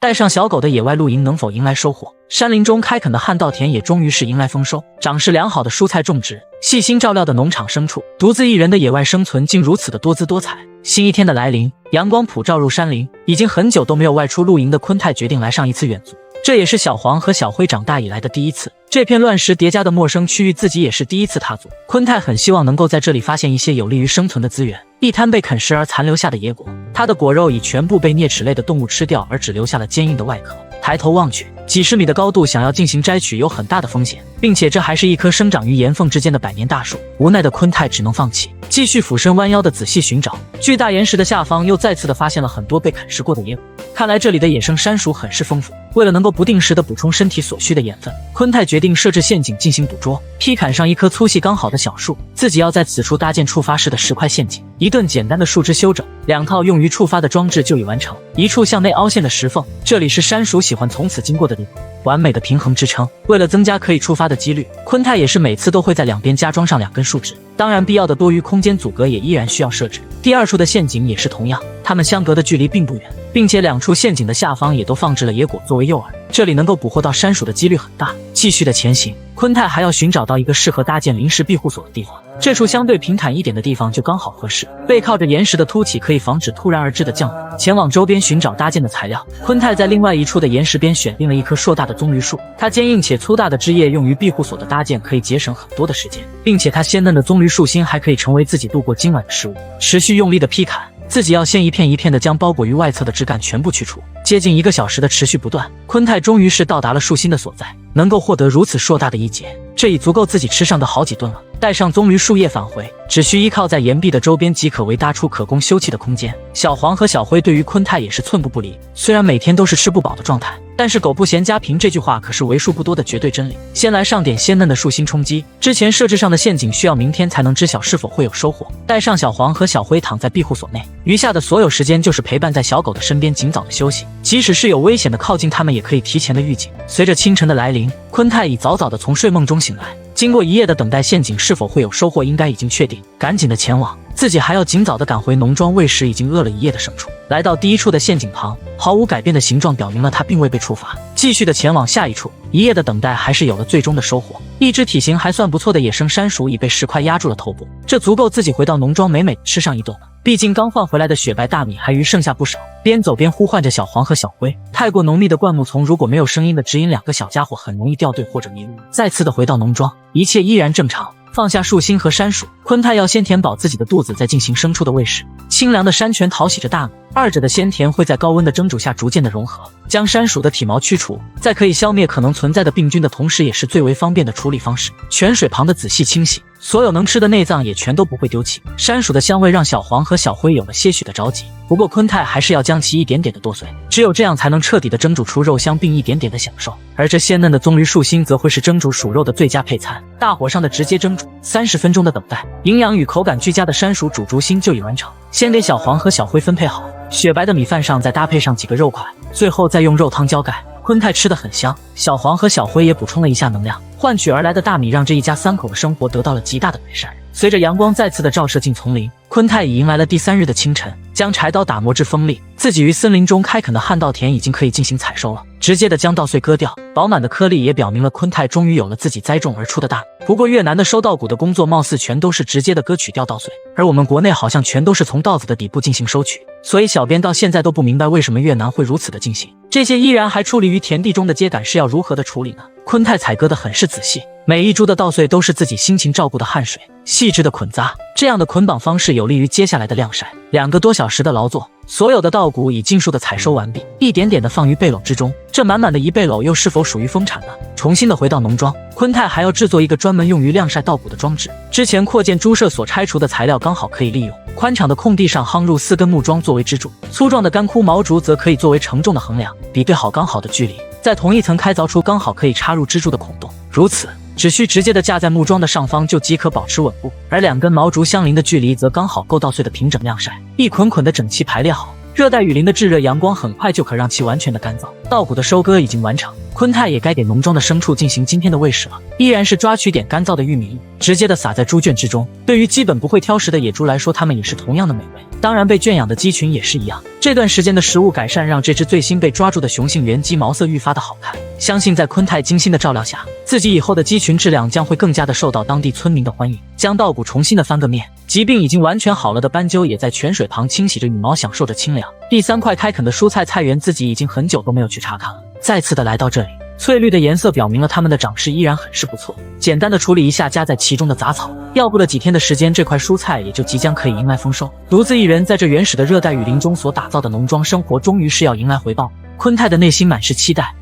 带上小狗的野外露营能否迎来收获？山林中开垦的旱稻田也终于是迎来丰收，长势良好的蔬菜种植，细心照料的农场牲畜，独自一人的野外生存竟如此的多姿多彩。新一天的来临，阳光普照入山林，已经很久都没有外出露营的昆泰决定来上一次远足。这也是小黄和小灰长大以来的第一次。这片乱石叠加的陌生区域，自己也是第一次踏足。昆泰很希望能够在这里发现一些有利于生存的资源，一滩被啃食而残留下的野果，它的果肉已全部被啮齿类的动物吃掉，而只留下了坚硬的外壳。抬头望去，几十米的高度，想要进行摘取有很大的风险，并且这还是一棵生长于岩缝之间的百年大树。无奈的昆泰只能放弃，继续俯身弯腰的仔细寻找。巨大岩石的下方又再次的发现了很多被啃食过的野果，看来这里的野生山鼠很是丰富。为了能够不定时的补充身体所需的盐分，昆泰决定设置陷阱进行捕捉。劈砍上一棵粗细刚好的小树，自己要在此处搭建触发式的石块陷阱。一顿简单的树枝修整，2套用于触发的装置就已完成。一处向内凹陷的石缝，这里是山鼠喜欢从此经过的地方。完美的平衡支撑。为了增加可以触发的几率，昆泰也是每次都会在两边加装上2根树枝。当然，必要的多余空间阻隔也依然需要设置。第2处的陷阱也是同样，它们相隔的距离并不远，并且2处陷阱的下方也都放置了野果作为诱饵，这里能够捕获到山鼠的几率很大。继续的前行，昆泰还要寻找到一个适合搭建临时庇护所的地方。这处相对平坦一点的地方就刚好合适，背靠着岩石的凸起可以防止突然而至的降雨。前往周边寻找搭建的材料，昆泰在另外一处的岩石边选定了一棵硕大的棕榈树，它坚硬且粗大的枝叶用于庇护所的搭建可以节省很多的时间，并且它鲜嫩的棕榈树心还可以成为自己度过今晚的食物。持续用力的劈砍，自己要先一片一片的将包裹于外侧的枝干全部去除。接近1个小时的持续不断，昆泰终于是到达了树心的所在。能够获得如此硕大的一截，这已足够自己吃上的好几顿了。带上棕榈树叶返回，只需依靠在岩壁的周边即可围搭出可供休憩的空间。小黄和小灰对于昆泰也是寸步不离，虽然每天都是吃不饱的状态，但是狗不嫌家贫这句话可是为数不多的绝对真理。先来上点鲜嫩的树心充饥，之前设置上的陷阱需要明天才能知晓是否会有收获。带上小黄和小灰躺在庇护所内，余下的所有时间就是陪伴在小狗的身边，尽早的休息。即使是有危险的靠近，它们也可以提前的预警。随着清晨的来临，昆泰已早早的从睡梦中醒来，经过一夜的等待，陷阱是否会有收获应该已经确定，赶紧的前往，自己还要尽早的赶回农庄喂食已经饿了一夜的牲畜。来到第1处的陷阱旁，毫无改变的形状表明了它并未被触发。继续的前往下一处，一夜的等待还是有了最终的收获。一只体型还算不错的野生山鼠已被石块压住了头部，这足够自己回到农庄美美吃上一顿了。毕竟刚换回来的雪白大米还余剩下不少，边走边呼唤着小黄和小灰。太过浓密的灌木丛如果没有声音的指引2个小家伙，很容易掉队或者迷路。再次的回到农庄，一切依然正常。放下树心和山鼠，昆泰要先填饱自己的肚子，再进行牲畜的喂食。清凉的山泉讨喜着大米，2者的鲜甜会在高温的蒸煮下逐渐的融合。将山鼠的体毛去除，在可以消灭可能存在的病菌的同时，也是最为方便的处理方式。泉水旁的仔细清洗，所有能吃的内脏也全都不会丢弃。山鼠的香味让小黄和小灰有了些许的着急，不过昆泰还是要将其一点点的剁碎，只有这样才能彻底的蒸煮出肉香，并一点点的享受。而这鲜嫩的棕榈树心则会是蒸煮鼠肉的最佳配餐。大火上的直接蒸煮，30分钟的等待，营养与口感俱佳的山鼠煮竹心就已完成。先给小黄和小灰分配好，雪白的米饭上再搭配上几个肉块，最后再用肉汤浇盖。昆泰吃得很香，小黄和小灰也补充了一下能量，换取而来的大米让这一家3口的生活得到了极大的改善。随着阳光再次的照射进丛林，昆泰已迎来了第3日的清晨，将柴刀打磨至锋利，自己于森林中开垦的旱稻田已经可以进行采收了。直接的将稻穗割掉，饱满的颗粒也表明了昆泰终于有了自己栽种而出的大米。不过越南的收稻谷的工作貌似全都是直接的割取掉稻穗，而我们国内好像全都是从稻子的底部进行收取，所以小编到现在都不明白为什么越南会如此的进行。这些依然还矗立于田地中的秸秆是要如何的处理呢？昆泰采割的很是仔细，每一株的稻穗都是自己辛勤照顾的汗水，细致的捆扎，这样的捆绑方式有利于接下来的晾晒。2个多小时的劳作，所有的稻谷已尽数的采收完毕，一点点的放于背篓之中。这满满的一背篓又是否属于丰产呢？重新的回到农庄，昆泰还要制作一个专门用于晾晒稻谷的装置。之前扩建猪舍所拆除的材料刚好可以利用，宽敞的空地上夯入4根木桩作为支柱，粗壮的干枯毛竹则可以作为承重的横梁，比对好刚好的距离，在同一层开凿出刚好可以插入支柱的孔洞。如此只需直接的架在木桩的上方就即可保持稳固，而2根毛竹相邻的距离则刚好够稻穗的平整晾晒，一捆捆的整齐排列好。热带雨林的炙热阳光很快就可让其完全的干燥。稻谷的收割已经完成，昆泰也该给农庄的牲畜进行今天的喂食了，依然是抓取点干燥的玉米粒，直接的撒在猪圈之中。对于基本不会挑食的野猪来说，它们也是同样的美味。当然，被圈养的鸡群也是一样。这段时间的食物改善，让这只最新被抓住的雄性原鸡毛色愈发的好看。相信在昆泰精心的照料下，自己以后的鸡群质量将会更加的受到当地村民的欢迎。将稻谷重新的翻个面，疾病已经完全好了的斑鸠也在泉水旁清洗着羽毛，享受着清凉。第3块开垦的蔬菜菜园，自己已经很久都没有去查看了，再次的来到这里。翠绿的颜色表明了它们的长势依然很是不错。简单的处理一下夹在其中的杂草，要不了几天的时间，这块蔬菜也就即将可以迎来丰收。独自一人在这原始的热带雨林中所打造的农庄生活，终于是要迎来回报。昆泰的内心满是期待。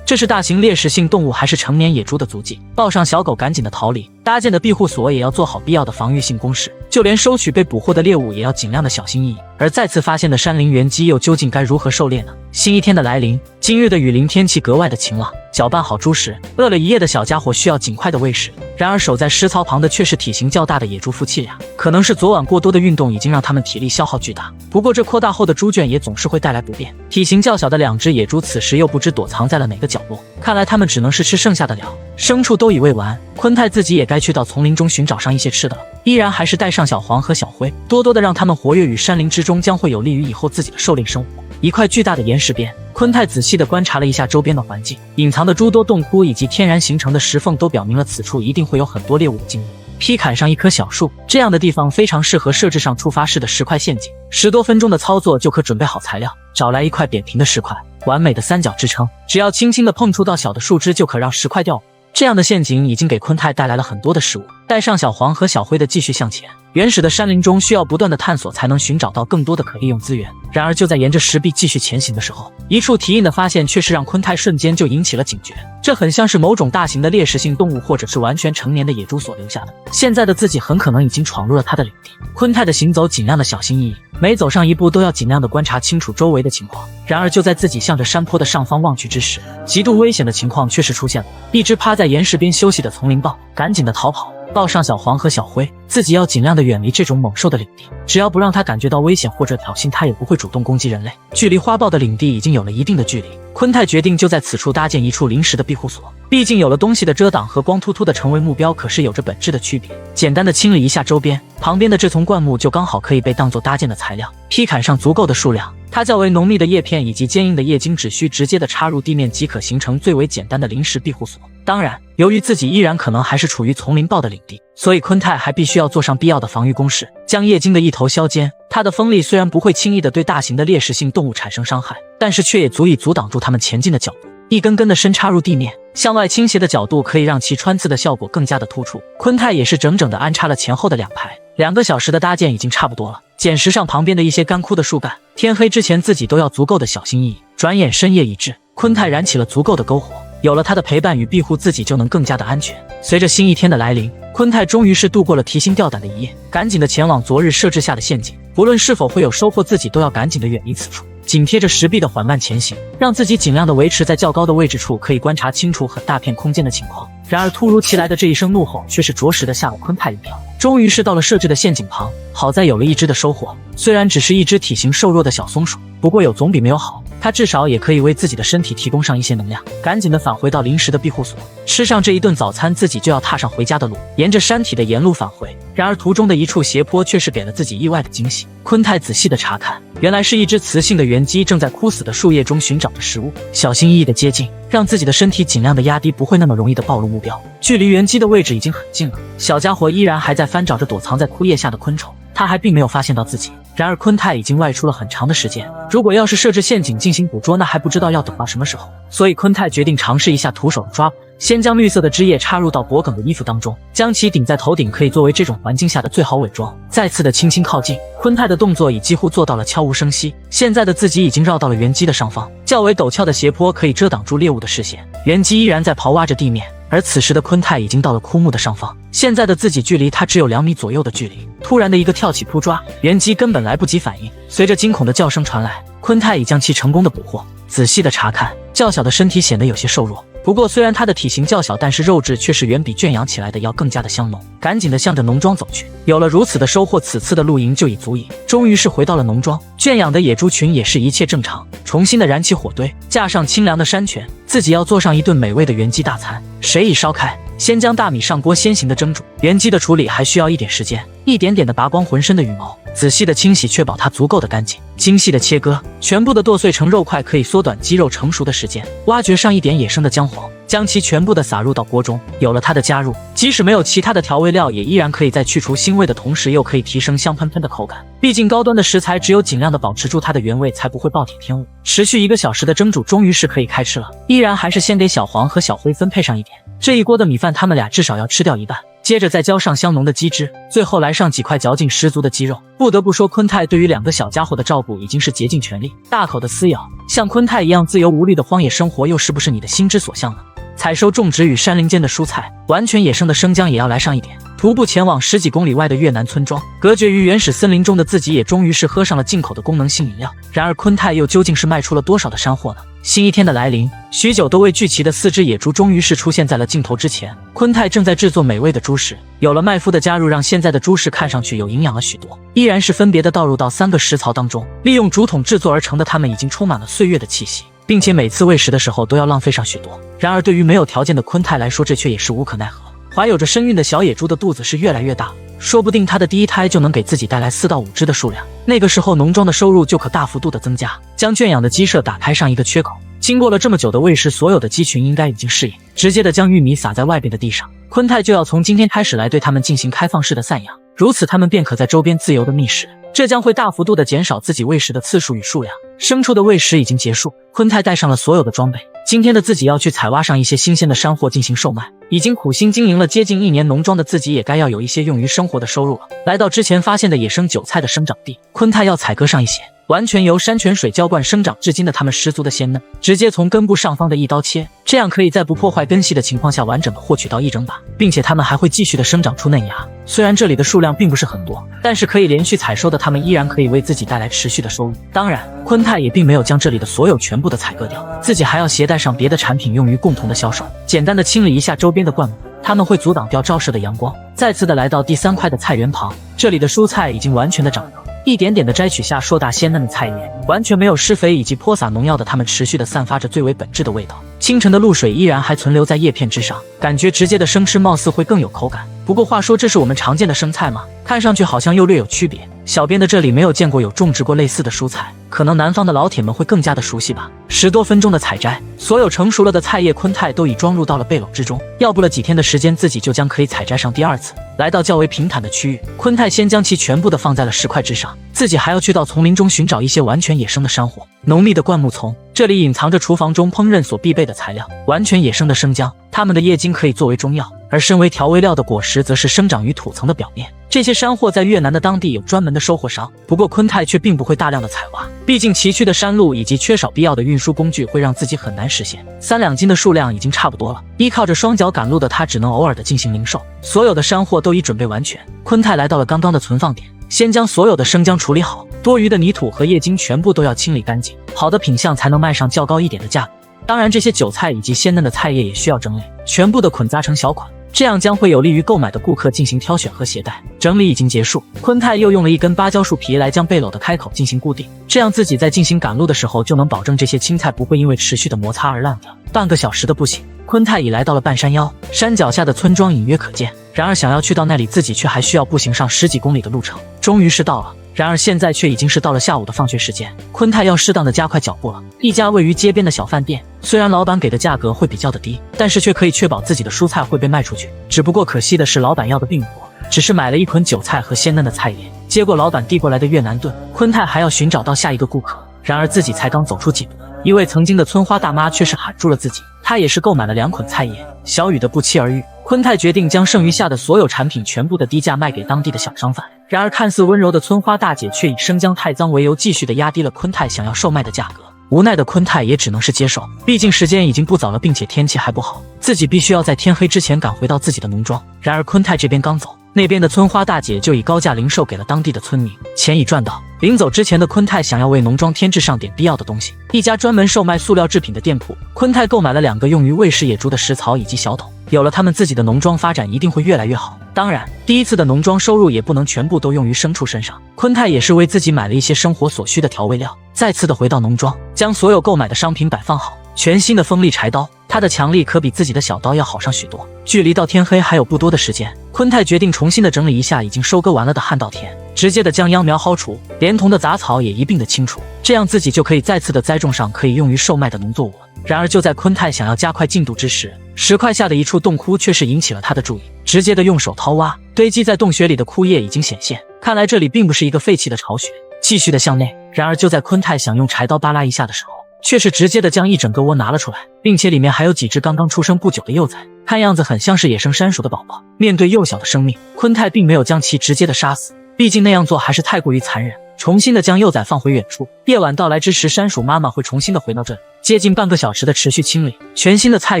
这是大型猎食性动物还是成年野猪的足迹？抱上小狗赶紧的逃离，搭建的庇护所也要做好必要的防御性工事，就连收取被捕获的猎物也要尽量的小心翼翼。而再次发现的山林原鸡又究竟该如何狩猎呢？新一天的来临，今日的雨林天气格外的晴朗，搅拌好猪食，饿了一夜的小家伙需要尽快的喂食。然而守在食槽旁的却是体型较大的野猪夫妻俩，可能是昨晚过多的运动已经让他们体力消耗巨大。不过这扩大后的猪圈也总是会带来不便，体型较小的2只野猪此时又不知躲藏在了哪个角落，看来他们只能是吃剩下的了。牲畜都已喂完，昆泰自己也该去到丛林中寻找上一些吃的了，依然还是带上小黄和小灰，多多的让他们活跃于山林之中，将会有利于以后自己的狩猎生活。一块巨大的岩石边，昆泰仔细地观察了一下周边的环境，隐藏的诸多洞窟以及天然形成的石缝都表明了此处一定会有很多猎物的进入。劈砍上一棵小树，这样的地方非常适合设置上触发式的石块陷阱，10多分钟的操作就可准备好材料，找来一块扁平的石块，完美的3角支撑，只要轻轻地碰触到小的树枝就可让石块掉落。这样的陷阱已经给昆泰带来了很多的食物，带上小黄和小灰的继续向前。原始的山林中需要不断的探索才能寻找到更多的可利用资源。然而就在沿着石壁继续前行的时候，一处蹄印的发现却是让昆泰瞬间就引起了警觉。这很像是某种大型的猎食性动物或者是完全成年的野猪所留下的。现在的自己很可能已经闯入了他的领地。昆泰的行走尽量的小心翼翼，每走上一步都要尽量的观察清楚周围的情况。然而就在自己向着山坡的上方望去之时，极度危险的情况确实出现了。一只趴在岩石边休息的丛林豹赶紧的逃跑，抱上小黄和小灰，自己要尽量的远离这种猛兽的领地，只要不让它感觉到危险或者挑衅，它也不会主动攻击人类。距离花豹的领地已经有了一定的距离，昆泰决定就在此处搭建一处临时的庇护所。毕竟有了东西的遮挡和光秃秃的成为目标可是有着本质的区别。简单的清理一下周边，旁边的这丛灌木就刚好可以被当作搭建的材料，劈砍上足够的数量，它较为浓密的叶片以及坚硬的叶茎只需直接的插入地面即可形成最为简单的临时庇护所。当然，由于自己依然可能还是处于丛林豹的领地，所以昆泰还必须要做上必要的防御工事，将叶茎的一头削尖。它的锋利虽然不会轻易的对大型的猎食性动物产生伤害，但是却也足以阻挡住它们前进的脚步。一根根的深插入地面，向外倾斜的角度可以让其穿刺的效果更加的突出。昆泰也是整整的安插了前后的2排，2个小时的搭建已经差不多了。捡拾上旁边的一些干枯的树干，天黑之前自己都要足够的小心翼翼。转眼深夜已至，昆泰燃起了足够的篝火，有了他的陪伴与庇护，自己就能更加的安全。随着新一天的来临，昆泰终于是度过了提心吊胆的一夜，赶紧的前往昨日设置下的陷阱，不论是否会有收获，自己都要赶紧的远离此处。紧贴着石壁的缓慢前行，让自己尽量的维持在较高的位置处，可以观察清楚很大片空间的情况。然而突如其来的这一声怒吼却是着实的吓了昆泰一跳。终于是到了设置的陷阱旁，好在有了一只的收获，虽然只是一只体型瘦弱的小松鼠，不过有总比没有好，它至少也可以为自己的身体提供上一些能量。赶紧的返回到临时的庇护所，吃上这一顿早餐，自己就要踏上回家的路，沿着山体的沿路返回。然而途中的一处斜坡却是给了自己意外的惊喜。昆泰仔细的查看，原来是一只雌性的原鸡正在枯死的树叶中寻找着食物，小心翼翼的接近，让自己的身体尽量的压低，不会那么容易的暴露目标。距离原鸡的位置已经很近了，小家伙依然还在翻找着躲藏在枯叶下的昆虫，它还并没有发现到自己。然而昆泰已经外出了很长的时间，如果要是设置陷阱进行捕捉，那还不知道要等到什么时候。所以昆泰决定尝试一下徒手的抓捕，先将绿色的枝叶插入到脖梗的衣服当中，将其顶在头顶，可以作为这种环境下的最好伪装。再次的轻轻靠近，昆泰的动作已几乎做到了悄无声息。现在的自己已经绕到了原鸡的上方，较为陡峭的斜坡可以遮挡住猎物的视线。原鸡依然在刨挖着地面，而此时的昆泰已经到了枯木的上方，现在的自己距离他只有2米左右的距离。突然的一个跳起扑抓，原鸡根本来不及反应，随着惊恐的叫声传来，昆泰已将其成功的捕获。仔细的查看，较小的身体显得有些瘦弱，不过虽然它的体型较小，但是肉质却是远比圈养起来的要更加的香浓。赶紧的向着农庄走去，有了如此的收获，此次的露营就已足矣。终于是回到了农庄，圈养的野猪群也是一切正常，重新的燃起火堆，架上清凉的山泉，自己要做上一顿美味的原鸡大餐。水已烧开，先将大米上锅先行的蒸煮。原鸡的处理还需要一点时间，一点点的拔光浑身的羽毛，仔细的清洗，确保它足够的干净。精细的切割，全部的剁碎成肉块，可以缩短鸡肉成熟的时间。挖掘上一点野生的姜黄，将其全部的撒入到锅中。有了它的加入，即使没有其他的调味料，也依然可以在去除腥味的同时，又可以提升香喷喷的口感。毕竟高端的食材只有尽量的保持住它的原味，才不会暴殄天物。持续1个小时的蒸煮，终于是可以开吃了。依然还是先给小黄和小辉分配上一点。这一锅的米饭，他们俩至少要吃掉一半。接着再浇上香浓的鸡汁，最后来上几块嚼劲十足的鸡肉。不得不说，昆泰对于2个小家伙的照顾已经是竭尽全力，大口的撕咬。像昆泰一样自由无虑的荒野生活，又是不是你的心之所向呢？采收种植与山林间的蔬菜，完全野生的生姜也要来上一点。徒步前往10几公里外的越南村庄，隔绝于原始森林中的自己也终于是喝上了进口的功能性饮料。然而昆泰又究竟是卖出了多少的山货呢？新一天的来临，许久都未聚齐的4只野猪终于是出现在了镜头之前。昆泰正在制作美味的猪食，有了麦麸的加入，让现在的猪食看上去有营养了许多。依然是分别的倒入到3个食槽当中，利用竹筒制作而成的它们已经充满了岁月的气息，并且每次喂食的时候都要浪费上许多。然而对于没有条件的昆泰来说，这却也是无可奈何。怀有着身孕的小野猪的肚子是越来越大，说不定它的第一胎就能给自己带来4到5只的数量。那个时候农庄的收入就可大幅度的增加，将圈养的鸡舍打开上一个缺口。经过了这么久的喂食，所有的鸡群应该已经适应，直接的将玉米撒在外边的地上。昆泰就要从今天开始来对它们进行开放式的散养，如此它们便可在周边自由的觅食，这将会大幅度的减少自己喂食的次数与数量。牲畜的喂食已经结束，昆泰带上了所有的装备，今天的自己要去采挖上一些新鲜的山货进行售卖。已经苦心经营了接近1年农庄的自己，也该要有一些用于生活的收入了。来到之前发现的野生韭菜的生长地，昆泰要采割上一些完全由山泉水浇灌生长至今的它们十足的鲜嫩，直接从根部上方的一刀切，这样可以在不破坏根系的情况下完整的获取到一整把，并且它们还会继续的生长出嫩芽。虽然这里的数量并不是很多，但是可以连续采收的它们依然可以为自己带来持续的收入。当然，昆泰也并没有将这里的所有全部的采割掉，自己还要携带上别的产品用于共同的销售。简单的清理一下周边的灌木，它们会阻挡掉照射的阳光。再次的来到第3块的菜园旁，这里的蔬菜已经完全的长成，一点点的摘取下硕大鲜嫩的菜叶，完全没有施肥以及泼洒农药的它们持续的散发着最为本质的味道。清晨的露水依然还存留在叶片之上，感觉直接的生吃貌似会更有口感。不过话说，这是我们常见的生菜吗？看上去好像又略有区别。小编的这里没有见过有种植过类似的蔬菜，可能南方的老铁们会更加的熟悉吧。10多分钟的采摘，所有成熟了的菜叶昆泰都已装入到了背篓之中，要不了几天的时间，自己就将可以采摘上第2次。来到较为平坦的区域，昆泰先将其全部的放在了石块之上，自己还要去到丛林中寻找一些完全野生的山货。浓密的灌木丛，这里隐藏着厨房中烹饪所必备的材料，完全野生的生姜，它们的叶茎可以作为中药，而身为调味料的果实则是生长于土层的表面。这些山货在越南的当地有专门的收货商，不过昆泰却并不会大量的采挖，毕竟崎岖的山路以及缺少必要的运输工具会让自己很难实现。3两斤的数量已经差不多了，依靠着双脚赶路的他只能偶尔的进行零售。所有的山货都已准备完全，昆泰来到了刚刚的存放点，先将所有的生姜处理好，多余的泥土和叶茎全部都要清理干净，好的品相才能卖上较高一点的价格。当然，这些韭菜以及鲜嫩的菜叶也需要整理，全部的捆扎成小捆，这样将会有利于购买的顾客进行挑选和携带。整理已经结束，昆泰又用了一根芭蕉树皮来将背篓的开口进行固定，这样自己在进行赶路的时候就能保证这些青菜不会因为持续的摩擦而烂掉。半个小时的步行，昆泰已来到了半山腰，山脚下的村庄隐约可见。然而想要去到那里，自己却还需要步行上10几公里的路程。终于是到了，然而现在却已经是到了下午的放学时间，昆泰要适当的加快脚步了。一家位于街边的小饭店，虽然老板给的价格会比较的低，但是却可以确保自己的蔬菜会被卖出去。只不过可惜的是，老板要的并不多，只是买了一捆韭菜和鲜嫩的菜叶。接过老板递过来的越南盾，昆泰还要寻找到下一个顾客。然而自己才刚走出几步，一位曾经的村花大妈却是喊住了自己。她也是购买了2捆菜叶，小雨的不期而遇。昆泰决定将剩余下的所有产品全部的低价卖给当地的小商贩。然而看似温柔的村花大姐却以生姜太脏为由，继续的压低了昆泰想要售卖的价格。无奈的昆泰也只能是接受，毕竟时间已经不早了，并且天气还不好，自己必须要在天黑之前赶回到自己的农庄。然而昆泰这边刚走，那边的村花大姐就以高价零售给了当地的村民，钱已赚到。临走之前的昆泰想要为农庄添置上点必要的东西，一家专门售卖塑料制品的店铺，昆泰购买了2个用于喂食野猪的食槽以及小桶。有了他们自己的农庄，发展一定会越来越好。当然，第一次的农庄收入也不能全部都用于牲畜身上，昆泰也是为自己买了一些生活所需的调味料。再次的回到农庄，将所有购买的商品摆放好，全新的锋利柴刀，它的强力可比自己的小刀要好上许多。距离到天黑还有不多的时间，昆泰决定重新的整理一下已经收割完了的旱稻田，直接的将秧苗薅除，连同的杂草也一并的清除，这样自己就可以再次的栽种上可以用于售卖的农作物了。然而就在昆泰想要加快进度之时，石块下的一处洞窟却是引起了他的注意，直接的用手掏挖，堆积在洞穴里的枯叶已经显现，看来这里并不是一个废弃的巢穴。继续的向内，然而就在昆泰想用柴刀扒拉一下的时候，却是直接的将一整个窝拿了出来，并且里面还有几只刚刚出生不久的幼崽，看样子很像是野生山鼠的宝宝。面对幼小的生命，昆泰并没有将其直接的杀死，毕竟那样做还是太过于残忍。重新的将幼崽放回远处，夜晚到来之时，山鼠妈妈会重新的回到这里，接近半个小时的持续清理，全新的菜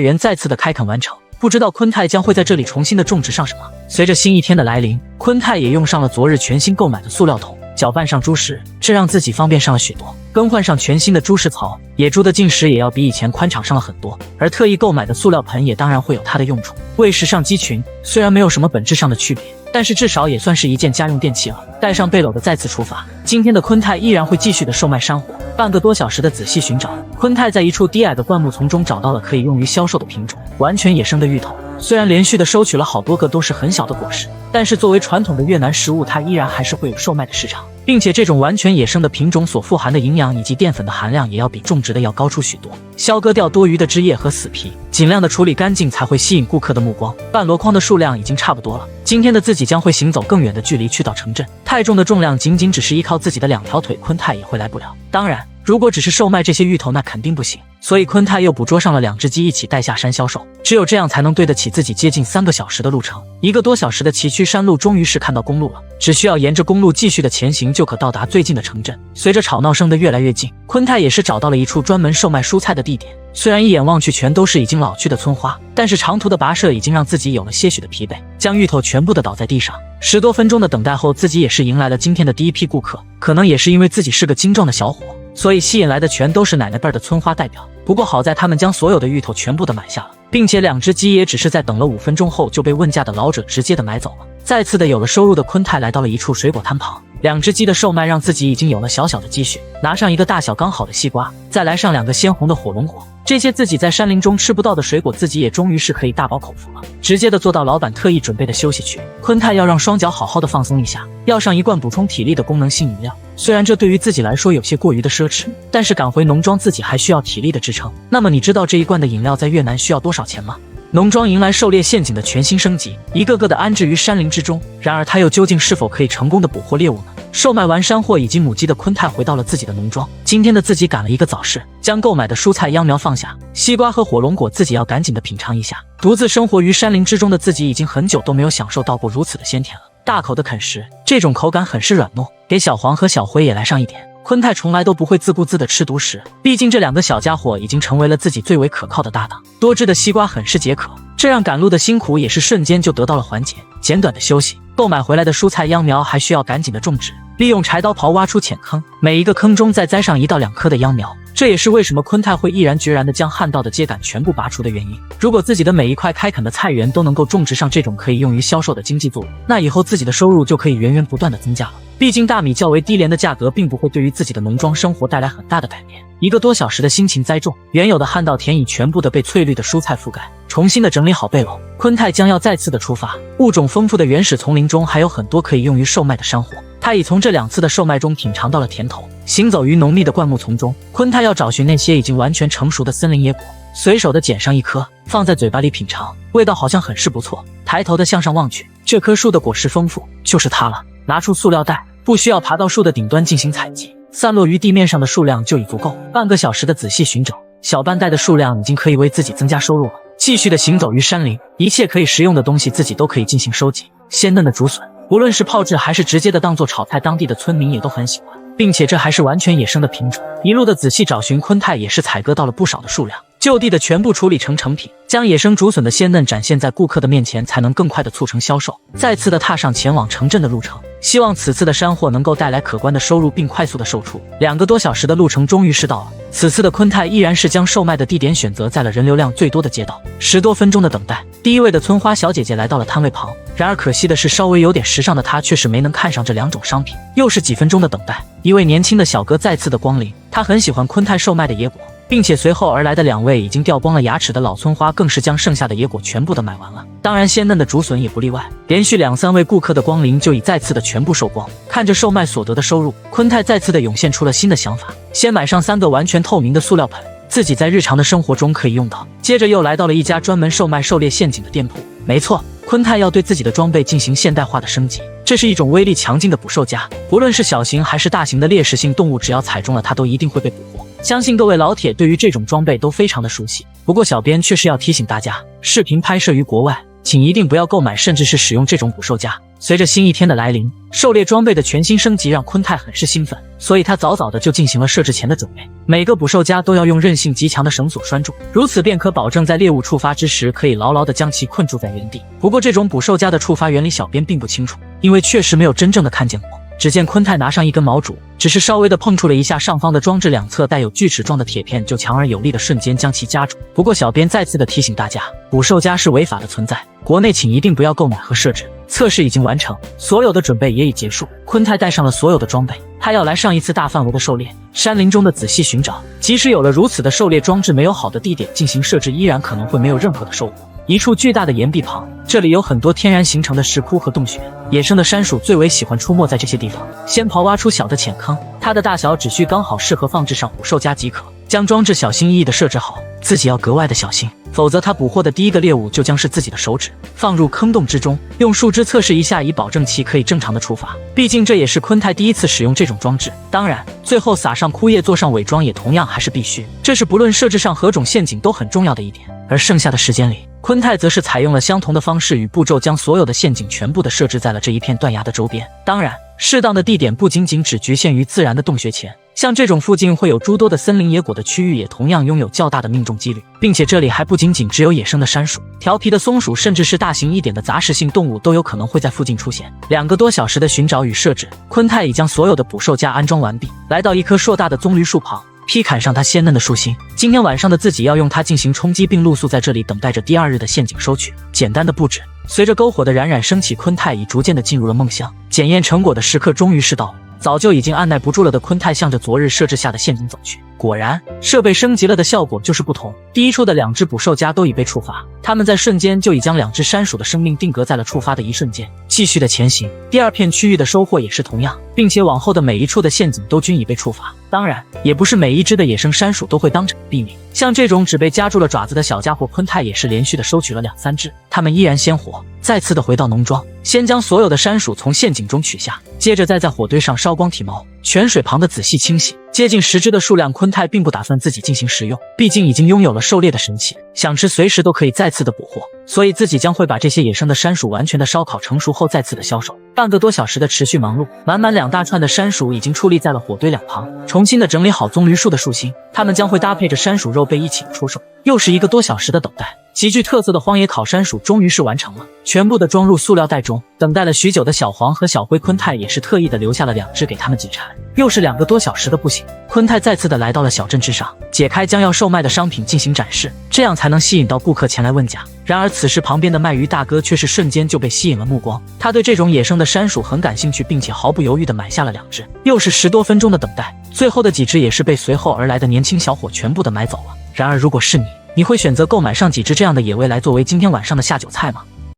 园再次的开垦完成。不知道昆泰将会在这里重新的种植上什么。随着新一天的来临，昆泰也用上了昨日全新购买的塑料桶，搅拌上猪食，这让自己方便上了许多。更换上全新的猪食槽，野猪的进食也要比以前宽敞上了很多。而特意购买的塑料盆也当然会有它的用处。喂食上鸡群虽然没有什么本质上的区别，但是至少也算是一件家用电器了。带上背篓的再次出发，今天的昆泰依然会继续的售卖山货。半个多小时的仔细寻找，昆泰在一处低矮的灌木丛中找到了可以用于销售的品种，完全野生的芋头。虽然连续的收取了好多个都是很小的果实，但是作为传统的越南食物，它依然还是会有售卖的市场，并且这种完全野生的品种所富含的营养以及淀粉的含量也要比种植的要高出许多。削割掉多余的枝叶和死皮，尽量的处理干净才会吸引顾客的目光。半箩筐的数量已经差不多了，今天的自己将会行走更远的距离去到城镇。太重的重量仅仅只是依靠自己的2条腿，昆泰也会来不了。当然如果只是售卖这些芋头那肯定不行，所以昆泰又捕捉上了2只鸡一起带下山销售，只有这样才能对得起自己接近3个小时的路程。1个多小时的崎岖山路终于是看到公路了，只需要沿着公路继续的前行就可到达最近的城镇。随着吵闹声的越来越近，昆泰也是找到了一处专门售卖蔬菜的地点。虽然一眼望去全都是已经老去的村花，但是长途的跋涉已经让自己有了些许的疲惫，将芋头全部的倒在地上。10多分钟的等待后，自己也是迎来了今天的第一批顾客。可能也是因为自己是个精壮的小伙，所以吸引来的全都是奶奶辈的村花代表。不过好在他们将所有的芋头全部的买下了，并且2只鸡也只是在等了5分钟后就被问价的老者直接的买走了。再次的有了收入的昆泰来到了一处水果摊旁，2只鸡的售卖让自己已经有了小小的积蓄，拿上一个大小刚好的西瓜，再来上2个鲜红的火龙果，这些自己在山林中吃不到的水果，自己也终于是可以大饱口福了。直接的坐到老板特意准备的休息区，昆泰要让双脚好好的放松一下，要上一罐补充体力的功能性饮料。虽然这对于自己来说有些过于的奢侈，但是赶回农庄自己还需要体力的支撑。那么你知道这一罐的饮料在越南需要多少钱吗？农庄迎来狩猎陷阱的全新升级，一个个的安置于山林之中。然而他又究竟是否可以成功的捕获猎物呢？售卖完山货以及母鸡的昆泰回到了自己的农庄。今天的自己赶了一个早市，将购买的蔬菜秧苗放下，西瓜和火龙果自己要赶紧的品尝一下。独自生活于山林之中的自己已经很久都没有享受到过如此的鲜甜了。大口的啃食，这种口感很是软糯。给小黄和小灰也来上一点。昆泰从来都不会自顾自的吃独食，毕竟这2个小家伙已经成为了自己最为可靠的搭档。多汁的西瓜很是解渴，这让赶路的辛苦也是瞬间就得到了缓解。简短的休息，购买回来的蔬菜秧苗还需要赶紧的种植，利用柴刀刨挖出浅坑，每一个坑中再栽上1到2颗的秧苗。这也是为什么昆泰会毅然决然地将旱稻的秸秆全部拔除的原因。如果自己的每一块开垦的菜园都能够种植上这种可以用于销售的经济作物，那以后自己的收入就可以源源不断的增加了。毕竟大米较为低廉的价格并不会对于自己的农庄生活带来很大的改变。1个多小时的辛勤栽种，原有的旱稻田已全部的被翠绿的蔬菜覆盖。重新的整理好背篓，昆泰将要再次的出发。物种丰富的原始丛林中还有很多可以用于售卖的山货，他已从这2次的售卖中品尝到了甜头。行走于浓密的灌木丛中，昆泰要找寻那些已经完全成熟的森林野果，随手的捡上1颗，放在嘴巴里品尝，味道好像很是不错。抬头的向上望去，这棵树的果实丰富，就是它了。拿出塑料袋，不需要爬到树的顶端进行采集，散落于地面上的数量就已足够。半个小时的仔细寻找，小半袋的数量已经可以为自己增加收入了。继续的行走于山林，一切可以食用的东西自己都可以进行收集。鲜嫩的竹笋，无论是泡制还是直接的当做炒菜，当地的村民也都很喜欢，并且这还是完全野生的品种。一路的仔细找寻，昆泰也是采割到了不少的数量，就地的全部处理成成品，将野生竹笋的鲜嫩展现在顾客的面前，才能更快的促成销售。再次的踏上前往城镇的路程，希望此次的山货能够带来可观的收入并快速的售出。2个多小时的路程终于是到了，此次的昆泰依然是将售卖的地点选择在了人流量最多的街道。10多分钟的等待，第一位的村花小姐姐来到了摊位旁，然而可惜的是稍微有点时尚的她却是没能看上这2种商品。又是几分钟的等待，一位年轻的小哥再次的光临，他很喜欢昆泰售卖的野果，并且随后而来的2位已经掉光了牙齿的老村花更是将剩下的野果全部的买完了，当然鲜嫩的竹笋也不例外。连续2、3位顾客的光临就已再次的全部售光。看着售卖所得的收入，昆泰再次的涌现出了新的想法，先买上3个完全透明的塑料盆，自己在日常的生活中可以用到。接着又来到了一家专门售卖狩猎陷阱的店铺。没错，昆泰要对自己的装备进行现代化的升级，这是一种威力强劲的捕兽夹，不论是小型还是大型的猎食性动物，只要踩中了它都一定会被捕获。相信各位老铁对于这种装备都非常的熟悉。不过小编却是要提醒大家，视频拍摄于国外，请一定不要购买甚至是使用这种捕兽夹。随着新一天的来临，狩猎装备的全新升级让昆泰很是兴奋，所以他早早的就进行了设置前的准备。每个捕兽夹都要用韧性极强的绳索拴住，如此便可保证在猎物触发之时可以牢牢的将其困住在原地。不过这种捕兽夹的触发原理小编并不清楚，因为确实没有真正的看见过。只见昆泰拿上一根毛竹，只是稍微的碰触了一下上方的装置两侧带有锯齿状的铁片，就强而有力的瞬间将其夹住。不过小编再次的提醒大家，捕兽夹是违法的存在，国内请一定不要购买和设置。测试已经完成，所有的准备也已结束，昆泰带上了所有的装备，他要来上一次大范围的狩猎。山林中的仔细寻找，即使有了如此的狩猎装置，没有好的地点进行设置，依然可能会没有任何的收获。一处巨大的岩壁旁，这里有很多天然形成的石窟和洞穴，野生的山鼠最为喜欢出没在这些地方。先刨挖出小的浅坑，它的大小只需刚好适合放置上捕兽夹即可。将装置小心翼翼地设置好，自己要格外的小心，否则他捕获的第一个猎物就将是自己的手指。放入坑洞之中，用树枝测试一下，以保证其可以正常的出发。毕竟这也是昆泰第一次使用这种装置。当然，最后撒上枯叶做上伪装也同样还是必须，这是不论设置上何种陷阱都很重要的一点。而剩下的时间里，昆泰则是采用了相同的方式与步骤，将所有的陷阱全部的设置在了这一片断崖的周边。当然，适当的地点不仅仅只局限于自然的洞穴前，像这种附近会有诸多的森林野果的区域也同样拥有较大的命中几率，并且这里还不仅仅只有野生的山鼠、调皮的松鼠，甚至是大型一点的杂食性动物都有可能会在附近出现。2个多小时的寻找与设置，昆泰已将所有的捕兽夹安装完毕，来到一棵硕大的棕榈树旁，劈砍上它鲜嫩的树心。今天晚上的自己要用它进行冲击，并露宿在这里，等待着第2日的陷阱收取。简单的布置，随着篝火的冉冉升起，昆泰已逐渐的进入了梦乡。检验成果的时刻终于是到了，早就已经按耐不住了的昆泰向着昨日设置下的陷阱走去。果然，设备升级了的效果就是不同。第一处的2只捕兽夹都已被触发，它们在瞬间就已将2只山鼠的生命定格在了触发的一瞬间。继续的前行，第2片区域的收获也是同样，并且往后的每一处的陷阱都均已被触发。当然，也不是每一只的野生山鼠都会当场毙命，像这种只被夹住了爪子的小家伙，昆泰也是连续的收取了2、3只，它们依然鲜活。再次的回到农庄，先将所有的山鼠从陷阱中取下，接着再在火堆上烧光体毛，泉水旁的仔细清洗。接近10只的数量，昆泰并不打算自己进行食用，毕竟已经拥有了狩猎的神器，想吃随时都可以再次的捕获，所以自己将会把这些野生的山鼠完全的烧烤成熟后再次的销售。半个多小时的持续忙碌，满满2大串的山鼠已经矗立在了火堆两旁，重新的整理好棕榈树的树心，它们将会搭配着山鼠肉被一起出售。又是1个多小时的等待，极具特色的荒野烤山鼠终于是完成了，全部的装入塑料袋中。等待了许久的小黄和小灰，昆泰也是特意的留下了2只给他们解馋。又是2个多小时的步行，昆泰再次的来到了小镇之上，解开将要售卖的商品进行展示，这样才能吸引到顾客前来问价。然而此时旁边的卖鱼大哥却是瞬间就被吸引了目光，他对这种野生的山鼠很感兴趣，并且毫不犹豫的买下了2只。又是10多分钟的等待，最后的几只也是被随后而来的年轻小伙全部的买走了。然而如果是你会选择购买上几只这样的野味来作为今天晚上的下酒菜吗？